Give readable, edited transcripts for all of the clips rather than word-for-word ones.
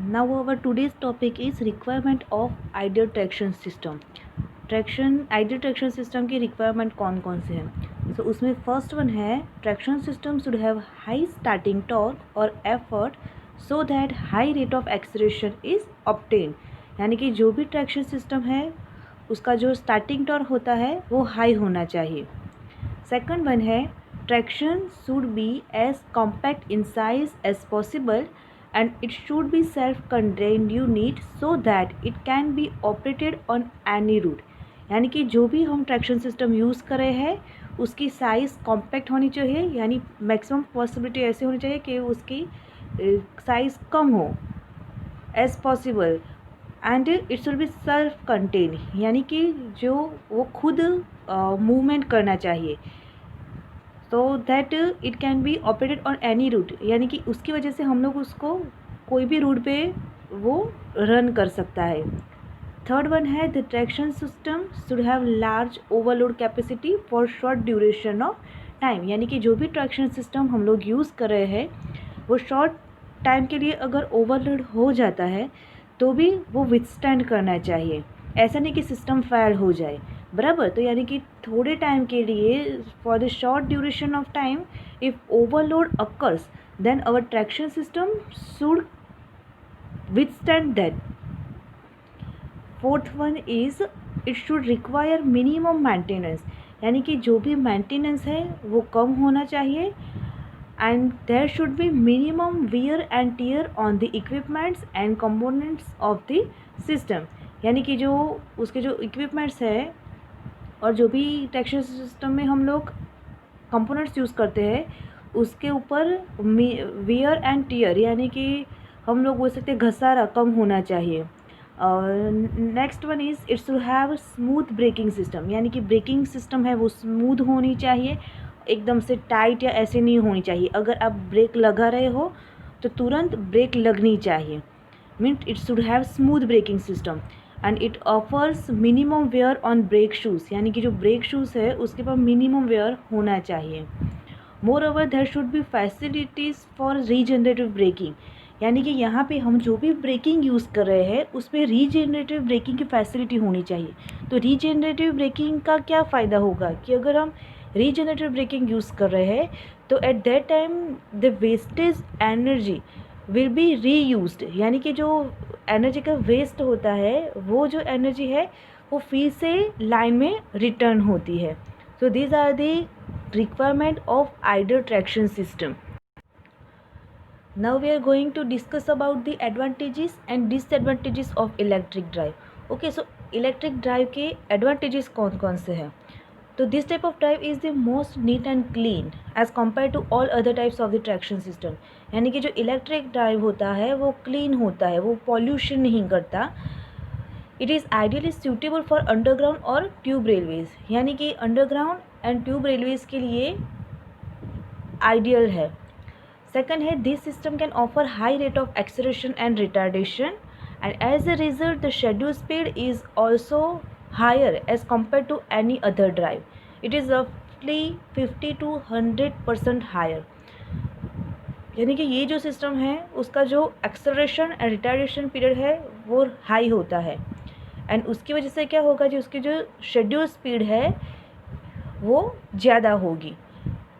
Now our today's topic is requirement of ideal traction system. Ideal traction system की requirement कौन कौन से हैं? सो उसमें फर्स्ट वन है traction system should have high starting torque और effort so that high rate of acceleration is obtain. यानी कि जो भी ट्रैक्शन सिस्टम है उसका जो स्टार्टिंग टॉर्क होता है वो हाई होना चाहिए। सेकंड वन है traction should be as compact in size as possible and it should be self-contained unit so that it can be operated on any route। यानी कि जो भी हम ट्रैक्शन सिस्टम यूज़ कर रहे हैं उसकी साइज़ कॉम्पैक्ट होनी चाहिए, यानी मैक्सिमम पॉसिबिलिटी ऐसी होनी चाहिए कि उसकी साइज़ कम हो as possible and it should be self contain, यानी कि जो वो खुद मूवमेंट करना चाहिए so that it can be operated on any route, यानी कि उसकी वजह से हम लोग उसको कोई भी रूट पे वो रन कर सकता है। थर्ड वन है the traction system should have large overload capacity for short duration of time. यानी कि जो भी ट्रैक्शन सिस्टम हम लोग यूज़ कर रहे हैं वो शॉर्ट टाइम के लिए अगर ओवरलोड हो जाता है तो भी वो विथस्टैंड करना चाहिए, ऐसा नहीं कि सिस्टम फेल हो जाए, बराबर। तो यानी कि थोड़े टाइम के लिए for the short duration of time if overload occurs then our traction system should withstand that. Fourth one is it should require minimum maintenance, यानी कि जो भी मेंटेनेंस है वो कम होना चाहिए and there should be minimum wear and tear on the equipments and components of the system. यानी कि जो उसके जो इक्विपमेंट्स है और जो भी ट्रैक्शन सिस्टम में हम लोग कंपोनेंट्स यूज़ करते हैं उसके ऊपर वियर एंड टीयर, यानी कि हम लोग बोल सकते हैं घसारा कम होना चाहिए। Next one is its to have smooth braking system, यानी कि ब्रेकिंग सिस्टम है वो स्मूथ होनी चाहिए, एकदम से टाइट या ऐसे नहीं होनी चाहिए। अगर आप ब्रेक लगा रहे हो तो तुरंत ब्रेक लगनी चाहिए, mean it should have smooth braking system and it offers minimum wear on brake shoes, यानी कि जो ब्रेक शूज़ है उसके पास मिनिमम वेयर होना चाहिए। More over there should be facilities for regenerative braking, यानी कि यहाँ पे हम जो भी ब्रेकिंग यूज़ कर रहे हैं उसमें रीजनरेटिव ब्रेकिंग की फैसिलिटी होनी चाहिए। तो रीजनरेटिव ब्रेकिंग का क्या फ़ायदा होगा कि अगर हम रीजनरेटिव ब्रेकिंग यूज़ कर रहे हैं तो at that time the wastage energy will be reused, यानी कि जो एनर्जी का वेस्ट होता है वो जो एनर्जी है वो फिर से लाइन में रिटर्न होती है। So these are the requirement of ideal traction system. Now we are going to discuss about the advantages and disadvantages of electric drive. Okay, so electric drive के advantages कौन कौन से हैं? तो this type of drive is the most neat and clean as compared to all other types of the traction system। यानी कि जो electric drive होता है वो clean होता है, वो pollution नहीं करता। It is ideally suitable for underground और tube railways, यानी कि underground and tube railways के लिए ideal है। Second है this system can offer high rate of acceleration and retardation and as a result the schedule speed is also higher as compared to any other drive. It is roughly 50 to 100% higher। यानी कि ये जो system है उसका जो acceleration and retardation period है वो high होता है एंड उसकी वजह से क्या होगा जो उसकी जो शेड्यूल स्पीड है वो ज़्यादा होगी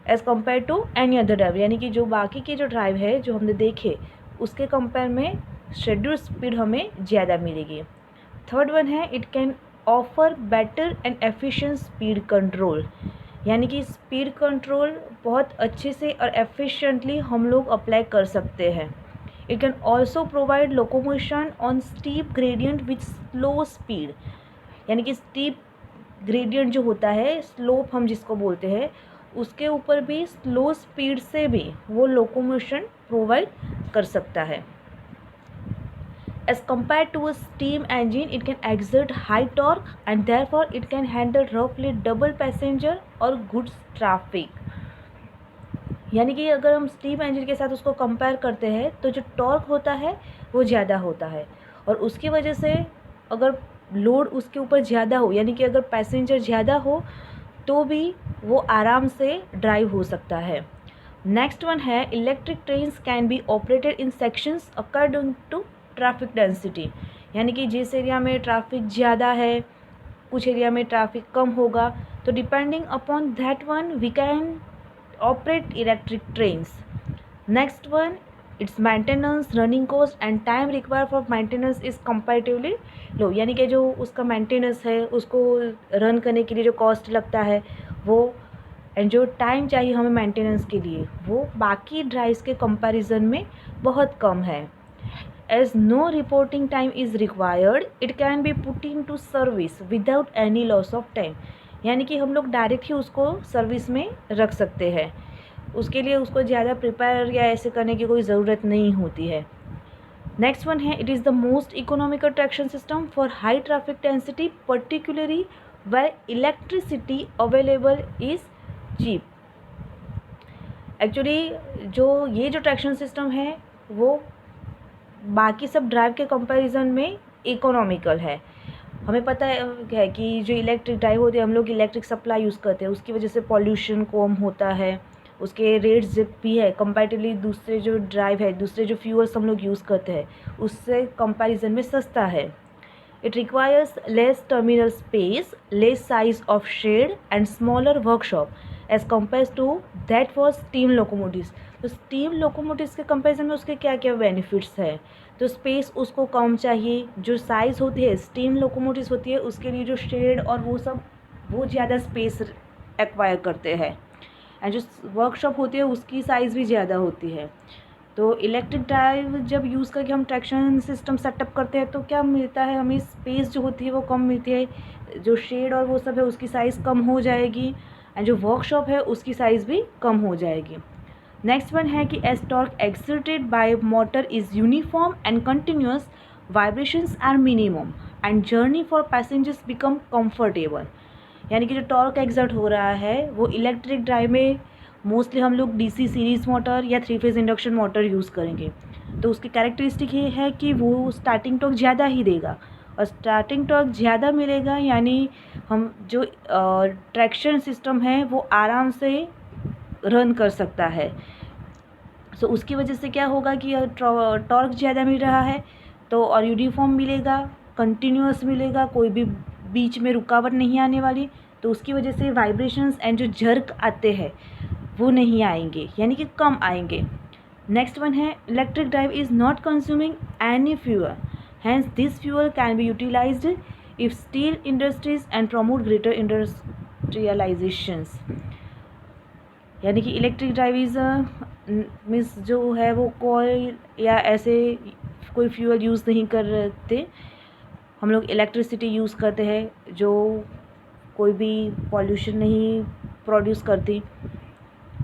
as compare to any other drive, यानी कि जो बाकी के जो ड्राइव है जो हमने देखे उसके कंपेयर में शेड्यूल स्पीड हमें ज़्यादा मिलेगी। थर्ड वन है it can offer better and efficient speed control, यानी कि स्पीड कंट्रोल बहुत अच्छे से और एफिशिएंटली हम लोग अप्लाई कर सकते हैं। It can also provide locomotion on steep gradient with slow speed, यानी कि स्टीप ग्रेडियंट जो होता है स्लोप हम जिसको बोलते हैं उसके ऊपर भी स्लो स्पीड से भी वो लोकोमोशन प्रोवाइड कर सकता है। As compare to a steam engine it can exert high torque and therefore it can handle रफली डबल पैसेंजर और गुड्स ट्रैफिक, यानी कि अगर हम स्टीम इंजन के साथ उसको कंपेयर करते हैं तो जो टॉर्क होता है वो ज़्यादा होता है और उसकी वजह से अगर लोड उसके ऊपर ज़्यादा हो, यानी कि अगर पैसेंजर ज़्यादा हो तो भी वो आराम से ड्राइव हो सकता है। नेक्स्ट वन है electric trains can be operated in sections according to traffic density, यानी कि जिस एरिया में ट्रैफिक ज़्यादा है, कुछ एरिया में ट्रैफिक कम होगा, तो depending upon that one we can operate electric trains. Next one, its maintenance, running cost and time require for maintenance is comparatively low, यानी कि जो उसका मेंटेनेंस है, उसको रन करने के लिए जो कॉस्ट लगता है वो, एंड जो टाइम चाहिए हमें मेंटेनेंस के लिए, वो बाकी ड्राइव्स के कंपैरिजन में बहुत कम है. As no reporting time is required, it can be put into service without any loss of time. यानी कि हम लोग डायरेक्ट ही उसको सर्विस में रख सकते हैं, उसके लिए उसको ज़्यादा प्रिपेयर या ऐसे करने की कोई ज़रूरत नहीं होती है. नेक्स्ट वन है, it is the most economical traction system for high traffic density, particularly where electricity available is cheap. Actually ये जो ट्रैक्शन सिस्टम है वो बाकी सब ड्राइव के कंपैरिजन में इकोनॉमिकल है. हमें पता है कि जो इलेक्ट्रिक ड्राइव होती है, हम लोग इलेक्ट्रिक सप्लाई यूज़ करते हैं, उसकी वजह से पॉल्यूशन कम होता है, उसके रेट्स भी है कंपैरेटिवली दूसरे जो ड्राइव है, दूसरे जो फ्यूल्स हम लोग यूज़ करते हैं उससे कंपैरिजन में सस्ता है. It requires less terminal space, less size of shed and smaller workshop as compare to that for steam locomotives. तो स्टीम लोकोमोटिव्स के कंपैरिजन में उसके क्या क्या बेनिफिट्स है, तो स्पेस उसको कम चाहिए, जो साइज़ होती है स्टीम लोकोमोटिव्स होती है उसके लिए जो शेड और वो सब वो ज़्यादा स्पेस एक्वायर करते हैं, एंड जो वर्कशॉप होती है उसकी साइज़ भी ज़्यादा होती है. तो इलेक्ट्रिक ड्राइव जब यूज़ करके हम ट्रैक्शन सिस्टम सेटअप करते हैं तो क्या मिलता है, हमें स्पेस जो होती है वो कम मिलती है, जो शेड और वो सब है उसकी साइज़ कम हो जाएगी, एंड जो वर्कशॉप है उसकी साइज़ भी कम हो जाएगी. नेक्स्ट वन है कि as torque exerted by motor is uniform and continuous, vibrations are minimum and journey for passengers become comfortable. यानी कि जो टॉर्क एक्सर्ट हो रहा है वो इलेक्ट्रिक ड्राइव में मोस्टली हम लोग डीसी सीरीज़ मोटर या 3 फेज़ इंडक्शन मोटर यूज़ करेंगे, तो उसकी कैरेक्टरिस्टिक ये है कि वो स्टार्टिंग टॉर्क ज़्यादा ही देगा, और स्टार्टिंग टॉर्क ज़्यादा मिलेगा यानी हम जो ट्रैक्शन सिस्टम है वो आराम से रन कर सकता है. सो उसकी वजह से क्या होगा कि टॉर्क ज़्यादा मिल रहा है तो और यूनिफॉर्म मिलेगा, कंटिन्यूअस मिलेगा, कोई भी बीच में रुकावट नहीं आने वाली, तो उसकी वजह से वाइब्रेशंस एंड जो जर्क आते हैं वो नहीं आएंगे, यानी कि कम आएंगे. नेक्स्ट वन है, electric drive is not consuming any fuel, hence this fuel can be utilised if steel industries and promote greater industrialisations. यानी कि इलेक्ट्रिक ड्राइव इज़ मीन्स जो है वो कोयल या ऐसे कोई फ्यूल यूज़ नहीं करते, हम लोग इलेक्ट्रिसिटी यूज़ करते हैं जो कोई भी पॉल्यूशन नहीं प्रोड्यूस करती.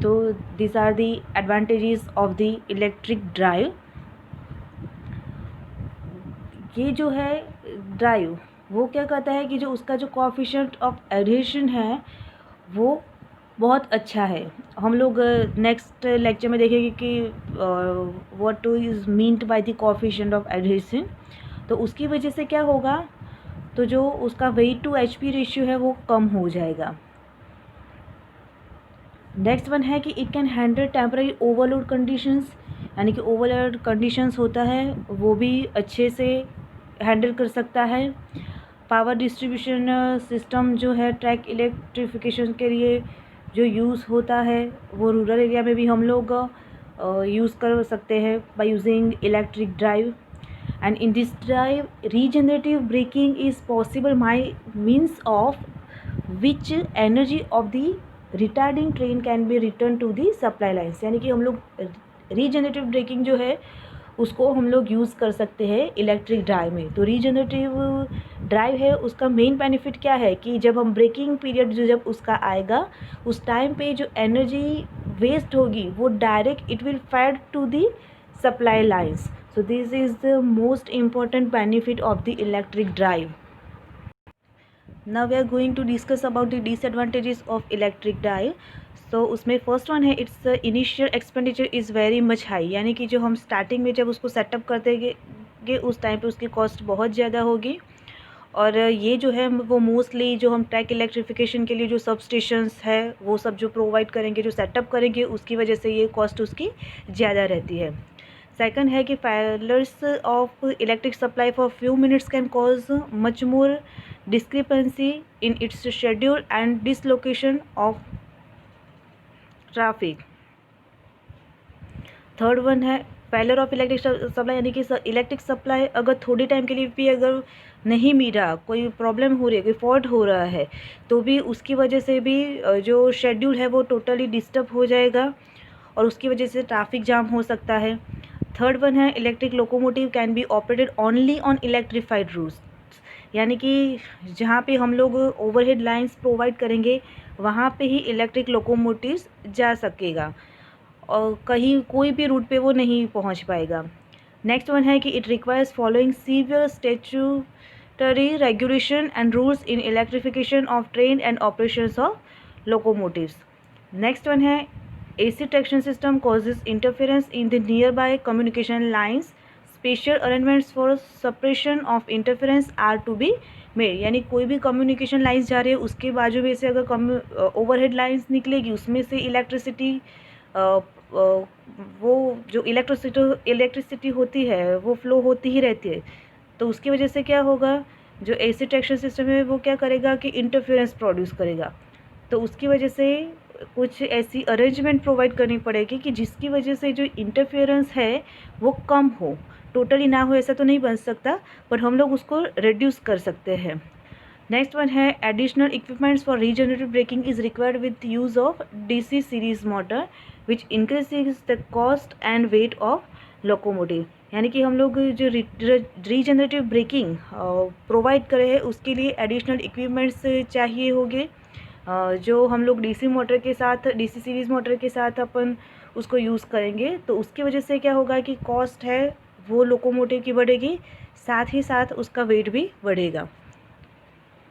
तो this are the advantages of the electric drive. ये जो है ड्राइव वो क्या कहता है कि जो उसका जो कोएफिशिएंट ऑफ एडहेशन है वो बहुत अच्छा है. हम लोग नेक्स्ट लेक्चर में देखेंगे कि what is meant by the coefficient of adhesion. तो उसकी वजह से क्या होगा, तो जो उसका वेट टू एचपी रेशियो है वो कम हो जाएगा. नेक्स्ट वन है कि it can handle temporary overload conditions, यानी कि ओवरलोड कंडीशंस होता है वो भी अच्छे से हैंडल कर सकता है. पावर डिस्ट्रीब्यूशन सिस्टम जो है ट्रैक इलेक्ट्रिफिकेशन के लिए जो यूज़ होता है वो रूरल एरिया में भी हम लोग यूज़ कर सकते हैं by using electric drive. And in this drive regenerative braking is possible my means of which energy of the retarding train can be return to the supply lines. यानी कि हम लोग रीजनरेटिव ब्रेकिंग जो है उसको हम लोग यूज़ कर सकते हैं इलेक्ट्रिक ड्राइव में. तो रीजनरेटिव ड्राइव है उसका मेन बेनिफिट क्या है कि जब हम ब्रेकिंग पीरियड जब उसका आएगा उस टाइम पे जो एनर्जी वेस्ट होगी वो direct it will feed to the supply lines. So this is the most important benefit of the electric drive. Now we are going to discuss about the disadvantages of electric drive. तो उसमें first one है, it's initial expenditure is very much high, यानी कि जो हम starting में जब उसको सेटअप करते गए उस टाइम पे उसकी कॉस्ट बहुत ज़्यादा होगी. और ये जो है वो मोस्टली जो हम ट्रैक इलेक्ट्रिफिकेशन के लिए जो सब स्टेशंस है वो सब जो प्रोवाइड करेंगे, जो सेटअप करेंगे, उसकी वजह से ये कॉस्ट उसकी ज़्यादा रहती है. सेकंड है कि failures of electric supply for few minutes can cause much more discrepancy in its schedule and dislocation of traffic. Third one है फेलर ऑफ इलेक्ट्रिक सप्लाई, यानी कि इलेक्ट्रिक सप्लाई अगर थोड़ी टाइम के लिए भी अगर नहीं मिल रहा, कोई प्रॉब्लम हो रही है, कोई फॉल्ट हो रहा है, तो भी उसकी वजह से भी जो शेड्यूल है वो टोटली डिस्टर्ब हो जाएगा और उसकी वजह से ट्रैफिक जाम हो सकता है। थर्ड वन है electric locomotive can be operated only on electrified routes, यानी कि जहाँ पे हम लोग ओवरहेड लाइंस प्रोवाइड करेंगे वहाँ पे ही इलेक्ट्रिक लोकोमोटिव्स जा सकेगा और कहीं कोई भी रूट पे वो नहीं पहुँच पाएगा। नेक्स्ट वन है कि it requires following severe statutory regulation and rules in electrification of train and operations of locomotives. Next one है AC traction system causes interference in the nearby communication lines. Special arrangements for suppression of interference are to be made, यानी कोई भी communication lines जा रही है उसके बाजू में से अगर ओवरहेड लाइन्स निकलेगी उसमें से इलेक्ट्रिसिटी वो जो इलेक्ट्रिसिटी होती है वो फ्लो होती ही रहती है, तो उसकी वजह से क्या होगा, जो AC ट्रैक्शन सिस्टम है वो क्या करेगा कि इंटरफेरेंस प्रोड्यूस करेगा। तो उसकी वजह से कुछ ऐसी अरेंजमेंट प्रोवाइड करनी पड़ेगी कि जिसकी वजह से जो इंटरफेरेंस है वो कम हो, टोटली ना हो ऐसा तो नहीं बन सकता, पर हम लोग उसको रिड्यूस कर सकते हैं। नेक्स्ट वन है additional equipments for regenerative braking is required with use of DC series motor which increases the cost and weight of locomotive, यानी कि हम लोग जो रीजनरेटिव ब्रेकिंग प्रोवाइड करे हैं उसके लिए एडिशनल इक्विपमेंट्स चाहिए होंगे, जो हम लोग DC सीरीज़ मोटर के साथ अपन उसको यूज़ करेंगे, तो उसकी वजह से क्या होगा कि कॉस्ट है वो लोकोमोटिव की बढ़ेगी, साथ ही साथ उसका वेट भी बढ़ेगा।